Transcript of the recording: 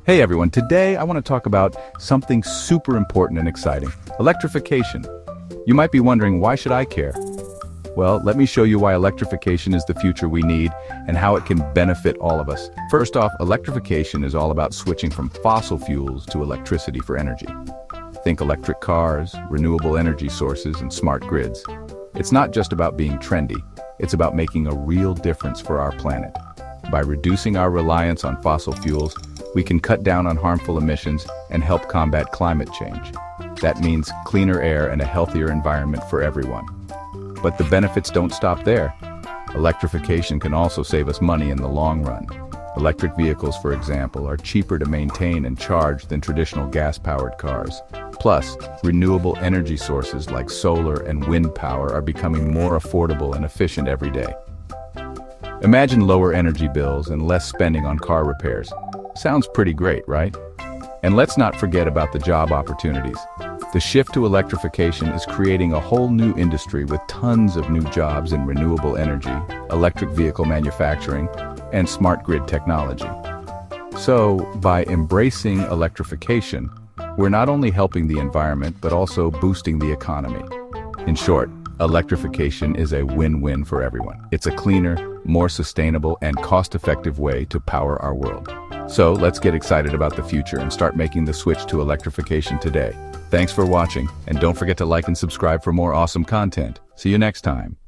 Hey everyone, today I want to talk about something super important and exciting, electrification. You might be wondering, why should I care? Well, let me show you why electrification is the future we need and how it can benefit all of us. First off, electrification is all about switching from fossil fuels to electricity for energy. Think electric cars, renewable energy sources, and smart grids. It's not just about being trendy, it's about making a real difference for our planet. By reducing our reliance on fossil fuels, we can cut down on harmful emissions and help combat climate change. That means cleaner air and a healthier environment for everyone. But the benefits don't stop there. Electrification can also save us money in the long run. Electric vehicles, for example, are cheaper to maintain and charge than traditional gas-powered cars. Plus, renewable energy sources like solar and wind power are becoming more affordable and efficient every day. Imagine lower energy bills and less spending on car repairs. Sounds pretty great, right? And let's not forget about the job opportunities. The shift to electrification is creating a whole new industry with tons of new jobs in renewable energy, electric vehicle manufacturing, and smart grid technology. So, by embracing electrification, we're not only helping the environment, but also boosting the economy. In short, electrification is a win-win for everyone. It's a cleaner, more sustainable, and cost-effective way to power our world. So let's get excited about the future and start making the switch to electrification today. Thanks for watching, and don't forget to like and subscribe for more awesome content. See you next time.